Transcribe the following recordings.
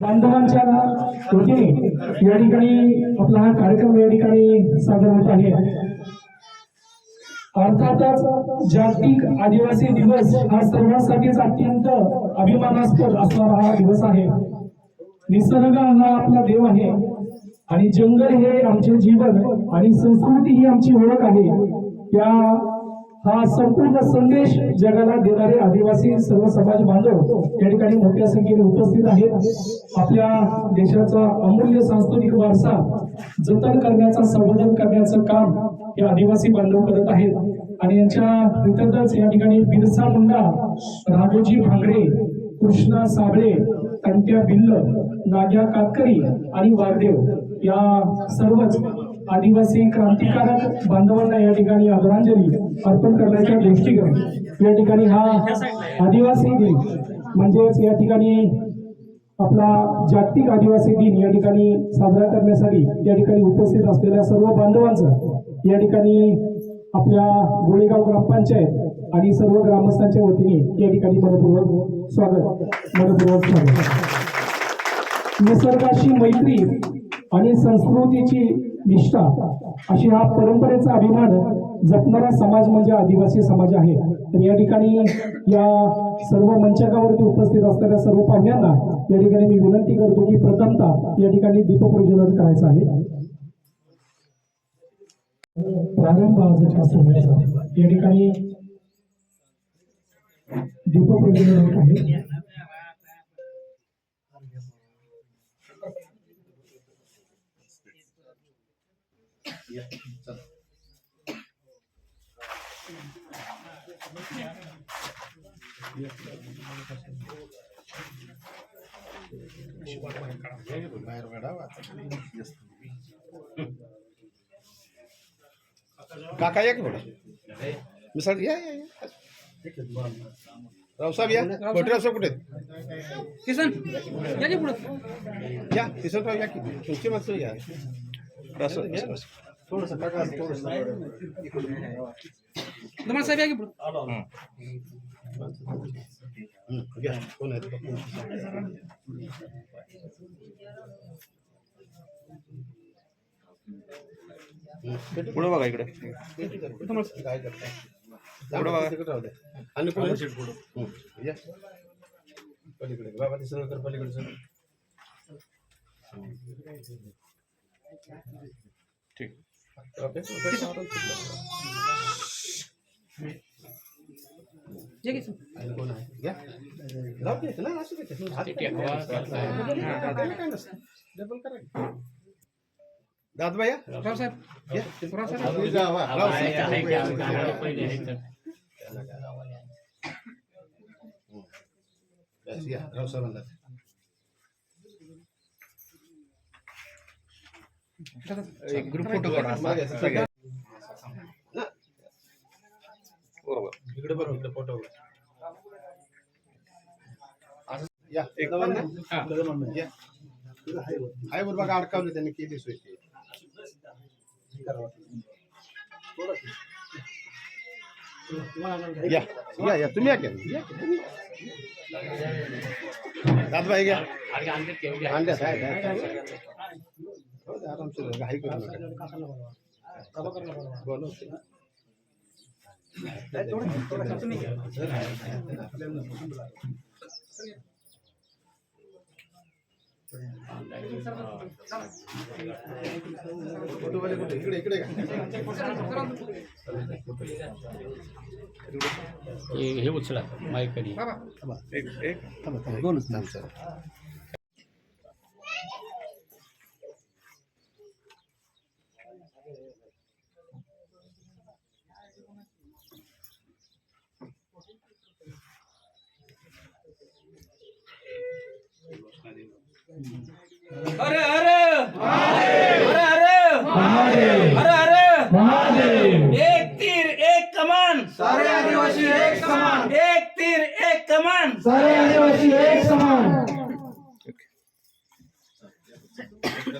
बांधवांच्या वतीने या ठिकाणी आपला हा कार्यक्रम या ठिकाणी सादर होत आहे। अर्थातच जागतिक आदिवासी दिवस हा सर्वांसाठीच अत्यंत अभिमानास्पद असणारा हा दिवस आहे। निसर्ग हा आपला देव आहे आणि जंगल हे आमचे जीवन आणि संस्कृती ही आमची ओळख आहे। या हा संपूर्ण संदेश जगाला देणारे आदिवासी सर्व समाज बांधव या ठिकाणी मोठ्या संख्येने उपस्थित आहेत। आपल्या देशाचा अमूल्य सांस्कृतिक वारसा जतन करण्याचा संवर्धन करण्याचं काम हे आदिवासी बांधव करत आहेत आणि यांच्या वितरच या ठिकाणी बिरसा मुंडा, राघोजी भांगरे, कृष्णा साबळे, कंट्या भिल्ल, नाग्या कातकरी आणि वाघदेव या सर्वच आदिवासी क्रांतिकारक बांधवांना या ठिकाणी आदरांजली अर्पण करण्याच्या दृष्टीने या ठिकाणी हा आदिवासी दिन म्हणजेच या ठिकाणी आपला जागतिक आदिवासी दिन या ठिकाणी साजरा करण्यासाठी या ठिकाणी उपस्थित असलेल्या सर्व बांधवांचं या ठिकाणी आपल्या गोळेगाव ग्रामपंचायत आणि सर्व ग्रामस्थांच्या वतीने या ठिकाणी मनपूर्वक स्वागत। निसर्गाशी मैत्री आणि संस्कृतीची निष्ठा अशी हा परंपरेचा अभिमान जपणारा समाज म्हणजे आदिवासी समाज आहे। तर या ठिकाणी या सर्व मंचकावरती उपस्थित असणाऱ्या सर्व पाहुण्यांना या ठिकाणी मी विनंती करतो की प्रथमतः या ठिकाणी दीपप्रज्वलन करायचं आहे। प्रारंभ आजच्या सोहळ्याचा या ठिकाणी दीपप्रज्वलन होत आहे। काका या की थोडं मिसळ या रावसाहेब या छोटे रावसाहेब कुठे किसन या की पुढं या किसन राव या की तुमची माणसं या थोडंसं काका तुम्हाला साहेब या की पुढं घ्या कोण आहे पुढे बघा इकडे काय करताय पुढे बघा तिकडे राहू द्या आणि पुढे या पलीकडे बाबा ते सगळं कर पलीकडे सगळं ठीक या किसन आणि कोण आहे या जाऊ दे ना असू दे काय नसतं डबल करा दाद भैया रावसाहेब या रावसाहेब जावा या रावसाहेबांना एक ग्रुप फोटो काढा सगळ्या बरोबर इकडे बरोबर इकडे फोटो या एक या हाय बरोबर बघा अडकावले त्यांनी केली सोय या या या तुम्ही या घ्या दादबाई घ्या अंड्या आरामशीर घाई करू नका बोलवते फोटोवाले कुठे इकडे इकडे हे उचला माईक कधी एक दोनच नाम सर हर हर हर हर हर हर एक तीर एक कमान सारे आदिवासी एक समान, एक तीर एक कमान सारे आदिवासी एक समान।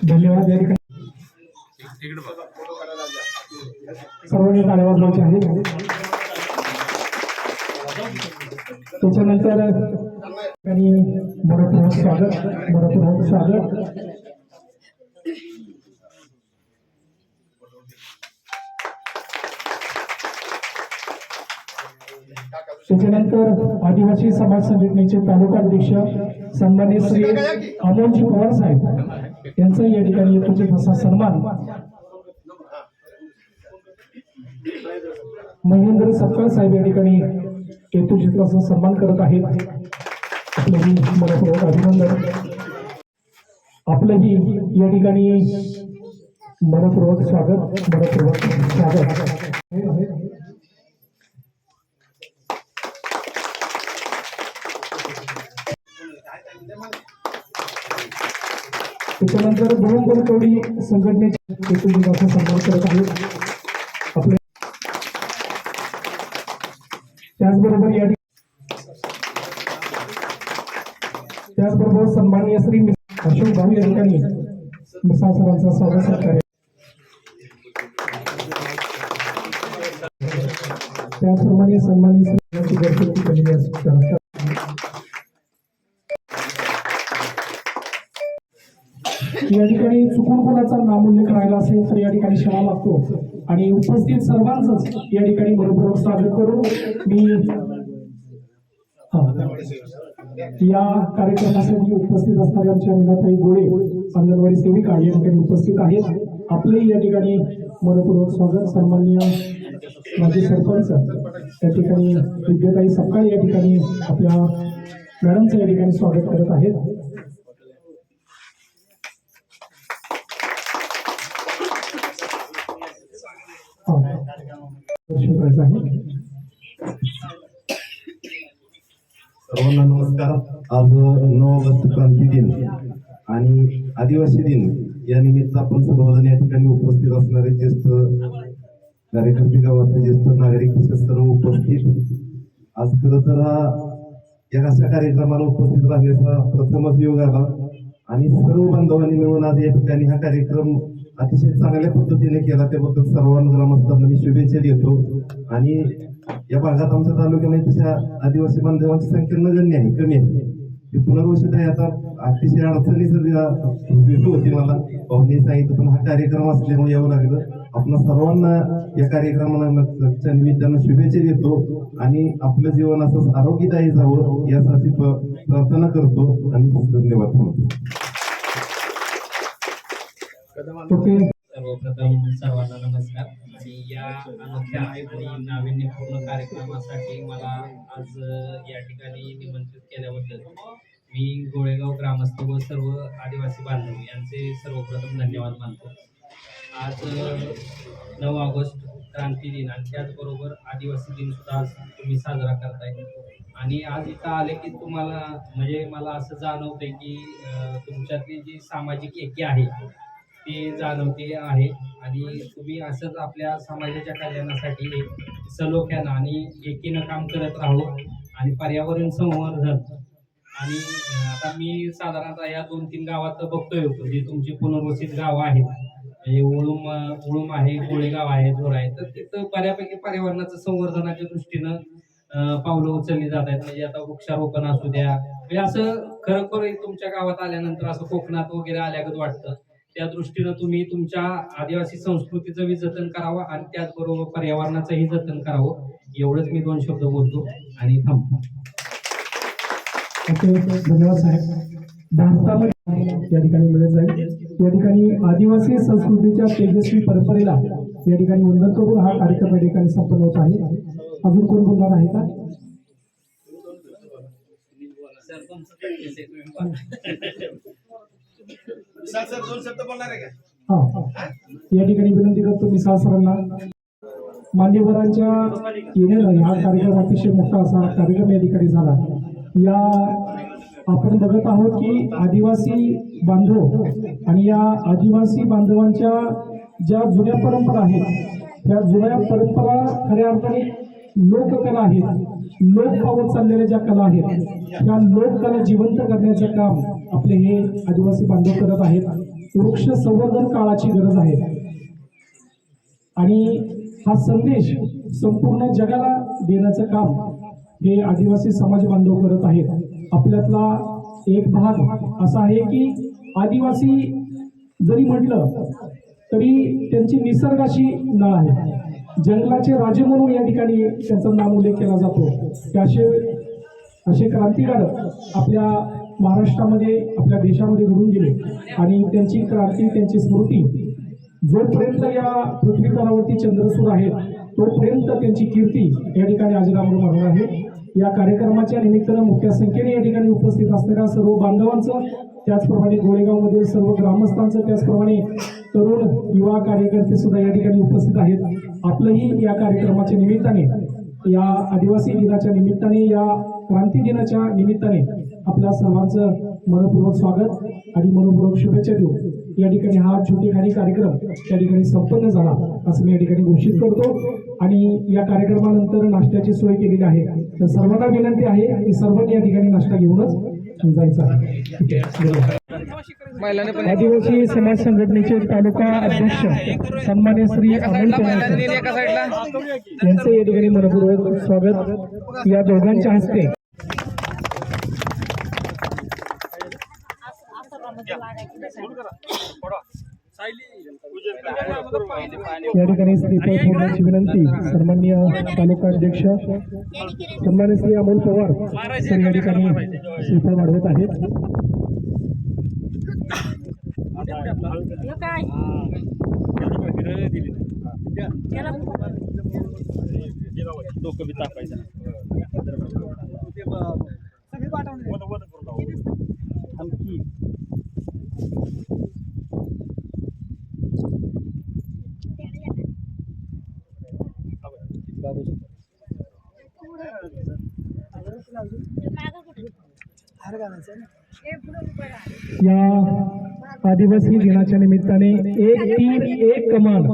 धन्यवाद। या ठिकाणी सर्वांनी टाळ्या वाजवायच्या आहेत। त्याच्यानंतर आणि मनपूर्वक स्वागत त्याच्यानंतर आदिवासी समाज संघटनेचे तालुका अध्यक्ष सन्माननीय श्री अमोलजी पवार साहेब यांचा या ठिकाणी यथोचित असा सन्मान महेंद्र सत्कार साहेब या ठिकाणी यथोचित असा सन्मान करत आहेत. आपलंही मनपूर्वक अभिनंदन. आपलंही या ठिकाणी मनपूर्वक स्वागत. त्याच्यानंतर बहुमतवादी संघटनेचे यथोचित असा सन्मान करत आहेत. आपले त्याचबरोबर त्याचबरोबर सन्माननीय श्री अशोक भाऊ या ठिकाणी मिसाळ सरांचा स्वागत सत्कार. त्याचप्रमाणे सन्माननीय श्री गर्दी केलेली असते. या ठिकाणी चुकून कोणाचा नामोल्लेख राहिला असेल तर या ठिकाणी क्षमा लागतो आणि उपस्थित सर्वांचंच या ठिकाणी मनपूर्वक स्वागत करून मी या कार्यक्रमासाठी उपस्थित असणारे आमच्या मीनाताई गोळे अंगणवाडी सेविका या ठिकाणी उपस्थित आहेत. आपले या ठिकाणी मनपूर्वक स्वागत. सन्माननीय माजी सरपंच या ठिकाणी विद्याताई सपकाळ या ठिकाणी आपल्या मॅडमचं या ठिकाणी स्वागत करत आहेत. सर्वांना नमस्कार. आज 9 ऑगस्ट क्रांती दिन आणि आदिवासी दिन या निमित्त आपण सर्वजण या ठिकाणी उपस्थित असणारे ज्येष्ठ कार्यकर्ते, गावातले ज्येष्ठ नागरिक तसेच सर्व उपस्थित. आज खरं तर या अशा कार्यक्रमाला उपस्थित राहण्याचा प्रथमच योग आला आणि सर्व बांधवांनी मिळून आज या ठिकाणी हा कार्यक्रम अतिशय चांगल्या पद्धतीने केला. त्याबद्दल सर्वांना ग्रामस्थांना मी शुभेच्छा देतो. आणि या भागात आमच्या तालुक्यामध्ये तशा आदिवासी बांधवांची संख्या नगण्य आहे, कमी आहे. ते पुनर्वसित आहे. आता अतिशय अडचणी सध्या होती मला पाहुणे सांगितलं, पण हा कार्यक्रम असल्यामुळे यावं लागलं. आपण सर्वांना या कार्यक्रमाच्या निमित्तानं शुभेच्छा देतो आणि आपलं जीवन असं आरोग्यदायी जावं यासाठी प्रार्थना करतो आणि धन्यवाद. सर्वप्रथम सर्वांना नमस्कार. आणि या अनोख्या आणि नाविन्यपूर्ण कार्यक्रमासाठी मला आज या ठिकाणी निमंत्रित केल्याबद्दल मी गोळेगाव ग्रामस्थ व सर्व आदिवासी बांधव यांचे सर्वप्रथम धन्यवाद मानतो. आज 9 ऑगस्ट क्रांती दिन आणि त्याचबरोबर आदिवासी दिन सुद्धा आज तुम्ही साजरा करताय. आणि आज इथं आले की तुम्हाला म्हणजे मला असं जाणवतंय की तुमच्यातली जी सामाजिक एकी आहे ते जाणवते आहे आणि तुम्ही असंच आपल्या समाजाच्या कल्याणासाठी सलोख्यानं आणि एकीनं काम करत राहू आणि पर्यावरण संवर्धन. आणि आता मी साधारणतः या 2-3 गावात बघतोय जे तुमची पुनर्वसित गावं आहेत, म्हणजे उळूम आहे, गोळेगाव आहे, जोर आहे, तर तिथं बऱ्यापैकी पर्यावरणाचं संवर्धनाच्या दृष्टीनं पावलं उचलली जात आहेत. म्हणजे आता वृक्षारोपण असू द्या, म्हणजे असं खरोखर तुमच्या गावात आल्यानंतर असं कोकणात वगैरे आल्यागत वाटतं. त्या दृष्टीनं तुम्ही तुमच्या आदिवासी संस्कृतीचंही जतन करावं आणि त्याचबरोबर पर्यावरणाचंही जतन करावं. एवढंच मी 2 शब्द बोलतो आणि थांबतो. धन्यवाद साहेब. भारतामध्ये या ठिकाणी मिळत जाईल. या ठिकाणी आदिवासी संस्कृतीच्या तेजस्वी परंपरेला या ठिकाणी वंदन करून हा कार्यक्रम या ठिकाणी संपन्न होत आहे. अजून कोण बोलणार आहे का? या ठिकाणी विनंती करतो मिसाळ सरांना. मान्यवरांच्या येण्याला हा कार्यक्रम अतिशय मोठा असा कार्यक्रम या ठिकाणी झाला. या आपण बघत आहोत की आदिवासी बांधव आणि या आदिवासी बांधवांच्या ज्या जुन्या परंपरा आहेत त्या जुन्या परंपरा खऱ्या अर्थाने लोककला आहेत. लोक पावत चाललेल्या ज्या कला आहेत त्या लोककला जिवंत करण्याचं काम आपले हे आदिवासी बांधव करत आहेत. वृक्ष संवर्धन काळाची गरज आहे आणि हा संदेश संपूर्ण जगाला देण्याचं काम हे आदिवासी समाज बांधव करत आहेत. आपल्यातला एक भाग असा आहे की आदिवासी जरी म्हटलं तरी त्यांची निसर्गाशी नाळ आहे. जंगलाचे राजे म्हणून या ठिकाणी त्यांचा नाम उल्लेख केला जातो. ते असे क्रांतिकारक आपल्या महाराष्ट्रामध्ये आपल्या देशामध्ये घडून गेले आणि त्यांची क्रांती त्यांची स्मृती जोपर्यंत या पृथ्वी तलावरती चंद्रसूर आहेत तोपर्यंत त्यांची कीर्ती या ठिकाणी अजरामर राहणार आहे. या कार्यक्रमाच्या निमित्तानं मोठ्या संख्येने या ठिकाणी उपस्थित असणाऱ्या सर्व बांधवांचं, त्याचप्रमाणे गोळेगावमधील सर्व ग्रामस्थांचं, त्याचप्रमाणे तरुण युवा कार्यकर्ते सुद्धा या ठिकाणी उपस्थित आहेत. आपलंही या कार्यक्रमाच्या निमित्ताने, या आदिवासी दिनाच्या निमित्ताने, या क्रांती दिनाच्या निमित्ताने आपल्या सर्वांचं मनपूर्वक स्वागत आणि मनपूर्वक शुभेच्छा देऊ. या ठिकाणी हा छोटेखानी कार्यक्रम त्या ठिकाणी संपन्न झाला असं मी या ठिकाणी घोषित करतो. आणि या कार्यक्रमानंतर नाश्त्याची सोय केलेली आहे. तर सर्वांना विनंती आहे की सर्वांनी या ठिकाणी नाश्ता घेऊनच जायचा आहे. आदिवासी समाज संघटनेचे तालुका अध्यक्ष सन्मान्य श्री अमोल पवार यांचे या ठिकाणी मनपूर्वक स्वागत या दोघांच्या हस्ते. या ठिकाणी श्रीफळ फोडण्याची विनंती सन्माननीय तालुका अध्यक्ष सन्मान्य श्री अमोल पवार सर या ठिकाणी श्रीफळ वाढवत आहेत. या आदिवासी दिनाच्या निमित्ताने एक तीर एक कमान,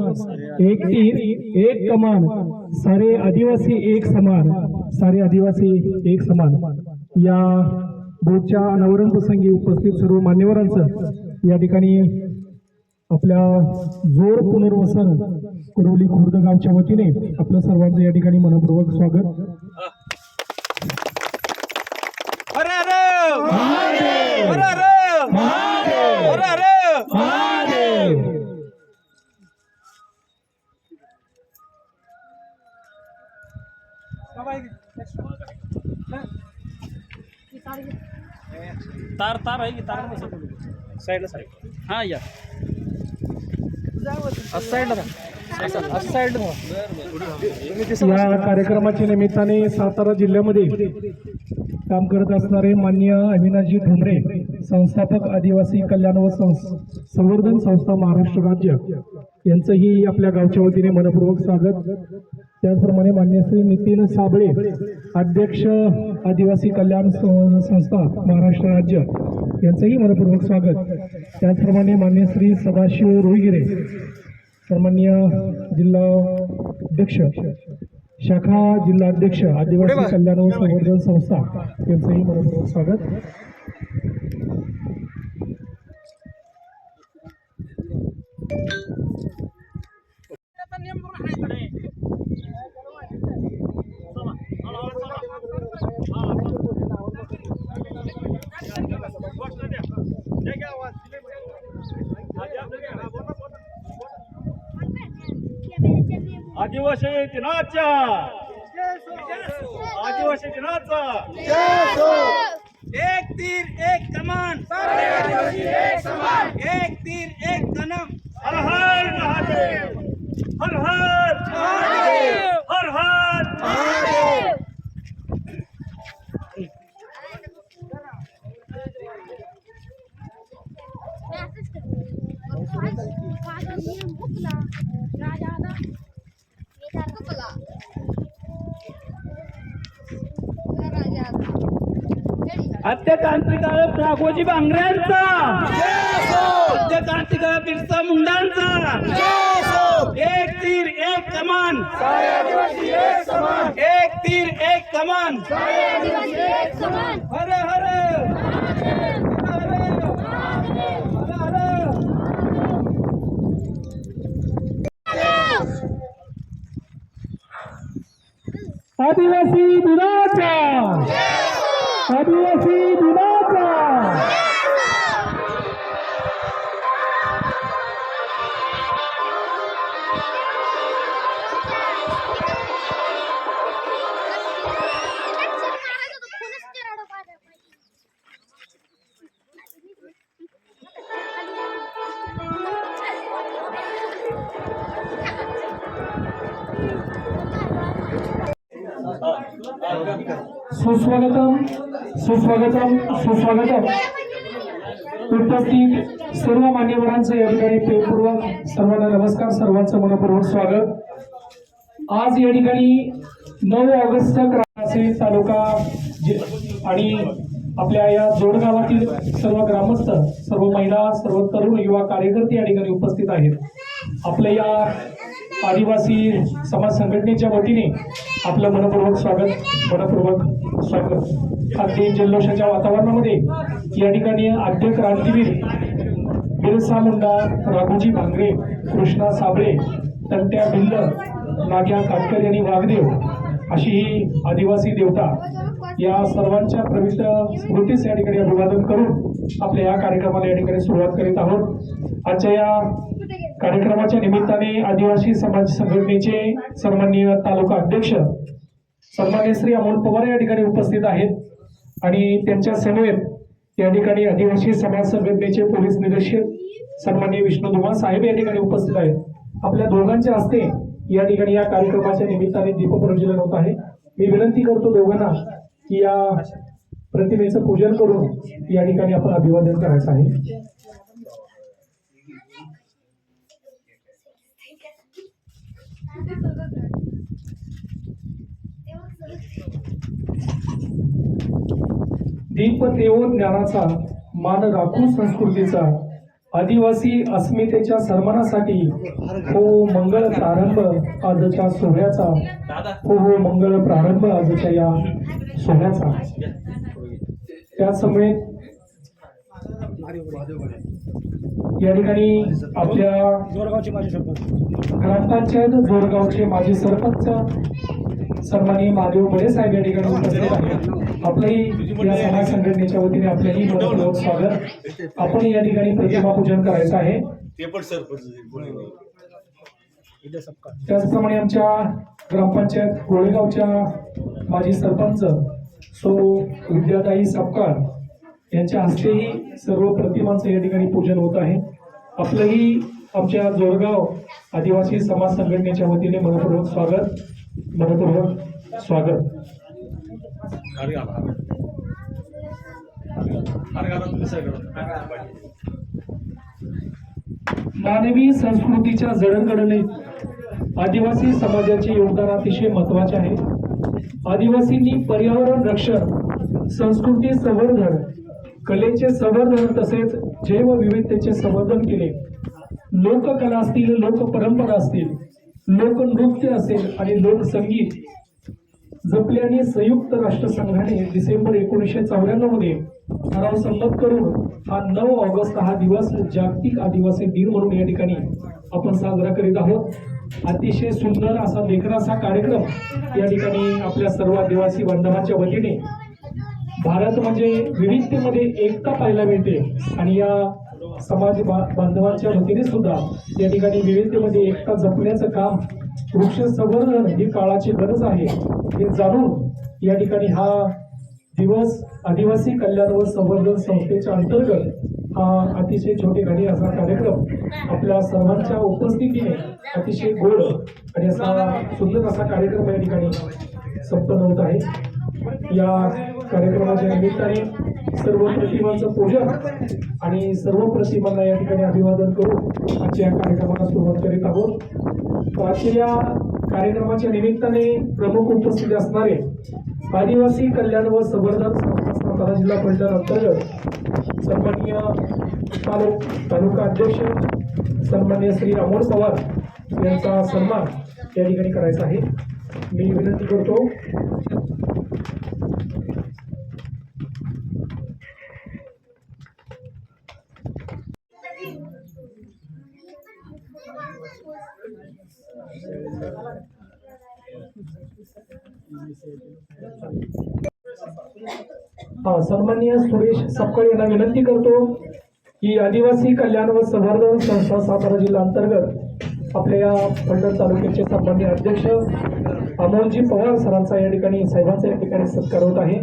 एक तीर एक कमान, सारे आदिवासी एक समान, सारे आदिवासी एक समान या बोर्डच्या अनावरण प्रसंगी उपस्थित सर्व मान्यवरांचं या ठिकाणी आपल्या जोर पुनर्वसन कुडवली खुर्द गावच्या वतीने आपलं सर्वांचं या ठिकाणी मनपूर्वक स्वागत. हर हर महादेव, हर हर महादेव, हर हर महादेव. तार आहे की तार साईडला साईड हा या या कार्यक्रमाच्या निमित्ताने सातारा जिल्ह्यामध्ये काम करत असणारे माननीय अविनाशजी ठोंबरे, संस्थापक आदिवासी कल्याण व संवर्धन संस्था महाराष्ट्र राज्य यांचंही आपल्या गावच्या वतीने मनपूर्वक स्वागत. त्याचप्रमाणे माननीय श्री नितीन साबळे, अध्यक्ष आदिवासी कल्याण संस्था महाराष्ट्र राज्य यांचंही मनपूर्वक स्वागत. त्याचप्रमाणे माननीय श्री सदाशिव रोहिगिरे, सन्माननीय जिल्हा अध्यक्ष शाखा जिल्हा अध्यक्ष आदिवासी कल्याण व संवर्धन संस्था यांचंही मनपूर्वक स्वागत. आदिवासी दिनाच्या आदिवासी दिनाचा एक तीर एक कमान, एक समान, एक तीर एक कलम. हर हर महादेव, हर हर महादेव, हर हर महादेव. हत्याकांत्रिक राघोजी बांगऱ्यांचा, हत्याकांत्रिक बिरसा मुंडांचा. एक तीर एक कमान, एक तीर एक कमान. हर हर आदिवासी दिनाच्या आदिवासी दिनाचा सुस्वागतम सुस्वागतम सुस्वागतम. उपस्थित सर्व मान्यवरांचं या ठिकाणी प्रेमपूर्वक सर्वांना नमस्कार, सर्वांचं मनपूर्वक स्वागत. आज या ठिकाणी 9 ऑगस्ट क्रांती तालुका आणि आपल्या या जोडगावातील सर्व ग्रामस्थ, सर्व महिला, सर्व तरुण युवा कार्यकर्ते या ठिकाणी उपस्थित आहेत. आपल्या या आदिवासी समाज संघटनेच्या वतीने आपलं मनपूर्वक स्वागत, मनपूर्वक स्वागत. अगदी जल्लोषाच्या वातावरणामध्ये या ठिकाणी आद्य क्रांतीवीर बिरसा मुंडा, राघोजी भांगरे, कृष्णा साबळे, तंट्या भिल्ल, नाग्या काटकर यांनी वाघदेव अशी ही आदिवासी देवता या सर्वांच्या पवित्र स्मृतीस या ठिकाणी अभिवादन करून आपल्या या कार्यक्रमाला या ठिकाणी सुरुवात करीत आहोत. आजच्या या कार्यक्रमाच्या निमित्ताने आदिवासी समाज संघटनेचे सन्माननीय तालुका अध्यक्ष सन्माननीय श्री अमोल पवार या ठिकाणी उपस्थित आहेत आणि त्यांच्या समवेत या ठिकाणी आदिवासी समाज संघटनेचे पोलीस निरीक्षक सन्माननीय विष्णू धुमाळ साहेब या ठिकाणी उपस्थित आहेत. आपल्या दोघांच्या हस्ते या ठिकाणी या कार्यक्रमाच्या निमित्ताने दीपप्रज्वलन होत आहे. मी विनंती करतो दोघांना की या प्रतिमेचं पूजन करून या ठिकाणी आपण अभिवादन करायचं आहे. दीप देवो ज्ञानाचा, मान राखू संस्कृतीचा, आदिवासी अस्मितेच्या सन्मानासाठी हो मंगळ प्रारंभ आजच्या सोहळ्याचा, हो मंगळ प्रारंभ आजच्या या सोहळ्याचा. त्यासमोर या ठिकाणी आपल्या ग्रामपंचायत जोडगावचे माजी सरपंच सन्माननीय महादेव बडे साहेब या ठिकाणी उपस्थित आहेत. आपलंही या समाज संघटनेच्या वतीने आपलंही मनपूर्वक स्वागत. आपण या ठिकाणी प्रतिमा पूजन करायचं आहे. त्याचप्रमाणे आमच्या ग्रामपंचायत गोळेगावच्या माजी सरपंच सो विद्याताई सपकाळ यांच्या हस्तेही सर्व प्रतिमांचं या ठिकाणी पूजन होत आहे. आपलंही आमच्या जोडगाव आदिवासी समाज संघटनेच्या वतीने मनपूर्वक स्वागत, मनपूर्वक स्वागत. मानवी संस्कृतीच्या जडणघडणीत आदिवासी समाजाचे योगदान अतिशय महत्वाचे आहे. आदिवासींनी पर्यावरण रक्षण, संस्कृती संवर्धन, कलेचे संवर्धन तसेच जैवविविधतेचे संवर्धन केले. लोककला असतील, लोकपरंपरा असतील, लोकनृत्य असेल आणि लोकसंगीत जपले आणि संयुक्त राष्ट्रसंघाने डिसेंबर 1994 मध्ये ठराव संमत करून हा 9 ऑगस्ट हा दिवस जागतिक आदिवासी दिन म्हणून या ठिकाणी आपण साजरा करीत आहोत. अतिशय सुंदर असा देखणा कार्यक्रम या ठिकाणी आपल्या सर्व आदिवासी बांधवांच्या वतीने. भारत म्हणजे विविधतेमध्ये एकता पाहायला मिळते आणि या समाज बांधवांच्या वतीने सुद्धा या ठिकाणी विविधतेमध्ये एकता जपण्याचं काम, वृक्ष संवर्धन ही काळाची गरज आहे हे जाणून या ठिकाणी हा दिवस आदिवासी कल्याण व संवर्धन संस्थेच्या अंतर्गत हा अतिशय छोटेखानी असा कार्यक्रम आपल्या सर्वांच्या उपस्थितीने अतिशय गोड आणि असा सुंदर असा कार्यक्रम या ठिकाणी संपन्न होत आहे. या कार्यक्रमाच्या निमित्ताने सर्व प्रतिमांचं पूजन आणि सर्व प्रतिमांना या ठिकाणी अभिवादन करून आजच्या या कार्यक्रमाला सुरुवात करीत आहोत. आजच्या या कार्यक्रमाच्या निमित्ताने प्रमुख उपस्थित असणारे आदिवासी कल्याण व संवर्धन संस्था सातारा जिल्हा परिषद अंतर्गत सन्माननीय तालुका अध्यक्ष सन्माननीय श्री अमोल पवार यांचा सन्मान या ठिकाणी करायचा आहे. मी विनंती करतो सन्माननीय सुरेश सपकाळ यांना विनंती करतो की आदिवासी कल्याण व संवर्धन संस्था सातारा जिल्हा अंतर्गत आपल्या या फलटण तालुक्याचे सन्माननीय अध्यक्ष अमोलजी पवार सरांचा या ठिकाणी साहेबांचा या ठिकाणी सत्कार होत आहे.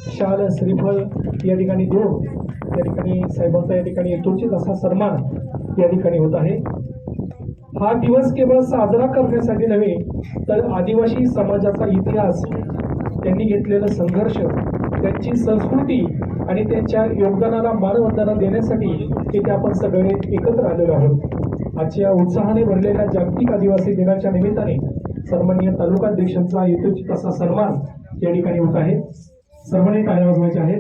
शाल श्रीफळ या ठिकाणी देऊन या ठिकाणी साहेबांचा या ठिकाणी यथोचित असा सन्मान या ठिकाणी होत आहे. हा दिवस केवळ साजरा करण्यासाठी नव्हे तर आदिवासी समाजाचा इतिहास, त्यांनी घेतलेला संघर्ष, त्यांची संस्कृती आणि त्यांच्या योगदानाला मानवंदना देण्यासाठी इथे आपण सगळे एकत्र आलेलो आहोत. आजच्या उत्साहाने भरलेल्या जागतिक आदिवासी दिनाच्या निमित्ताने सन्माननीय तालुकाध्यक्षांचा यथोचित असा सन्मान या ठिकाणी होत आहे. सर्वांनी टाळ्या वाजवायच्या आहेत.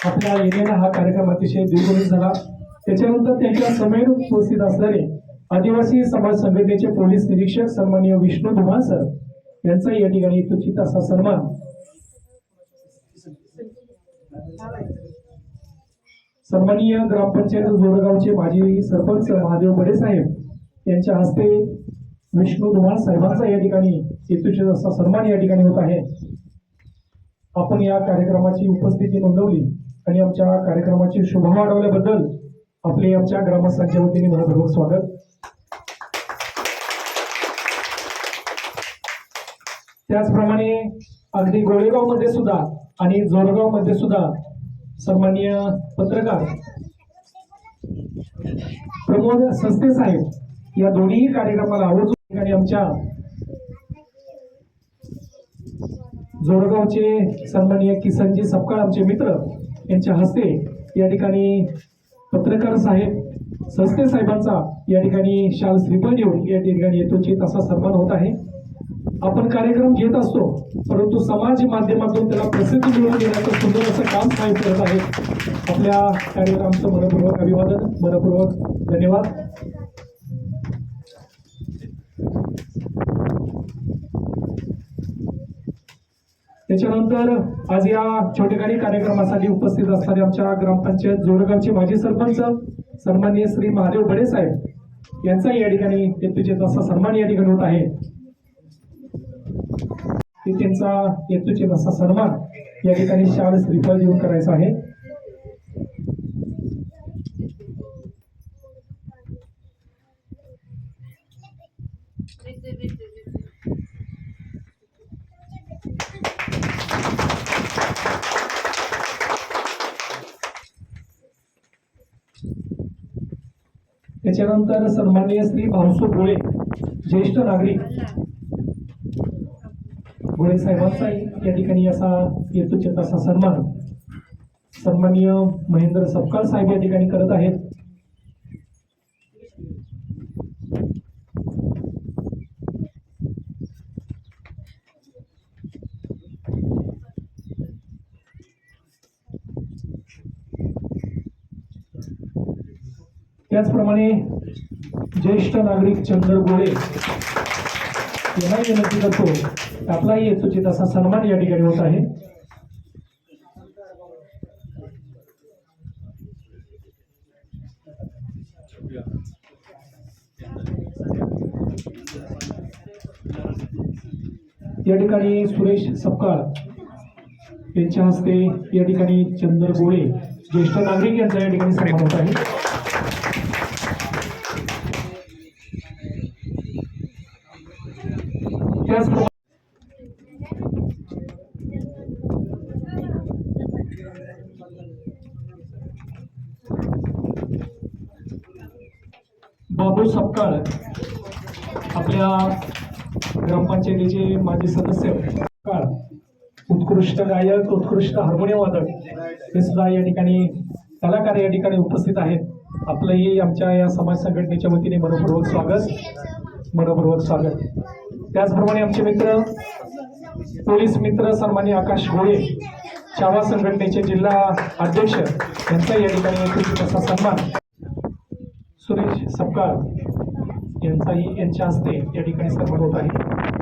आपल्या येण्याला हा कार्यक्रम अतिशय दीर्घकालीन झाला. त्याच्यानंतर त्यांच्या समोर उपस्थित असणारे आदिवासी समाज संघटनेचे पोलीस निरीक्षक सन्माननीय विष्णू धुमाळ सर यांचा या ठिकाणी यथोचित असा सन्मान. सन्माननीय ग्रामपंचायत जोरगावचे माजी सरपंच महादेव बडे साहेब यांच्या हस्ते विष्णू धुमाळ साहेबांचा या ठिकाणी यथोचित असा सन्मान या ठिकाणी होत आहे. आपण या कार्यक्रमाची उपस्थिती नोंदवली आणि आमच्या कार्यक्रमाची शोभा वाढवल्याबद्दल आपले आमच्या ग्रामस्थांच्या वतीने मनपूर्वक स्वागत. त्याचप्रमाणे अगदी गोळेगाव मध्ये सुद्धा आणि जोरगाव मध्ये सुद्धा सन्माननीय पत्रकार प्रमोद संस्थे साहेब या दोन्ही कार्यक्रमाला आवर्जून आणि आमच्या जोरगावचे सन्माननीय किसनजी सपकाळ आमचे मित्र यांच्या हस्ते या ठिकाणी पत्रकार साहेब संस्थे साहेबांचा या ठिकाणी शाल श्रीफळ देऊन या ठिकाणी यथोचित असा सन्मान होत आहे. आपण कार्यक्रम घेत असतो परंतु समाज माध्यमातून त्याला प्रसिद्धी मिळवून देण्याचं सुंदर असं काम साहेब करत आहेत. आपल्या कार्यक्रमाचं मनपूर्वक अभिवादन, मनपूर्वक धन्यवाद. त्याच्यानंतर आज या छोटेखानी कार्यक्रमासाठी उपस्थित असणारे आमच्या ग्रामपंचायत जोरगावचे माजी सरपंच सन्माननीय श्री महादेव बडे साहेब यांचा या ठिकाणी यथोचित असा सन्मान या ठिकाणी होत आहे. त्यांचा यथोचित असा सन्मान या ठिकाणी शाल श्रीफळ देऊन करायचा आहे. त्याच्यानंतर सन्माननीय श्री भाऊसो गोळे ज्येष्ठ नागरिक गोळे साहेबांचा या ठिकाणी असा यथोचित असा सन्मान सन्माननीय महेंद्र सपकाळ साहेब या ठिकाणी करत आहेत. त्याचप्रमाणे ज्येष्ठ नागरिक चंद्र गोळे यांना विनंती करतो आपलाही यथोचित असा सन्मान या ठिकाणी होत आहे. या ठिकाणी सुरेश सपकाळ यांच्या हस्ते या ठिकाणी चंद्र गोळे ज्येष्ठ नागरिक यांचा या ठिकाणी सन्मान होत आहे. बाबू सपकाळ आपल्या ग्रामपंचायतीचे माजी सदस्य सपकाळ उत्कृष्ट गायक, उत्कृष्ट हार्मोनियम वादक हे सुद्धा या ठिकाणी कलाकार या ठिकाणी उपस्थित आहेत. आपलंही आमच्या या समाज संघटनेच्या वतीने मनपूर्वक स्वागत, मनपूर्वक स्वागत. त्याचप्रमाणे आमचे मित्र पोलीस मित्र सन्माननीय आकाश गोळे चावा संघटनेचे जिल्हा अध्यक्ष यांचा या ठिकाणी असा सन्मान सुरेश सपकाळ यांचाही यांच्या हस्ते या ठिकाणी सन्मान होत आहे.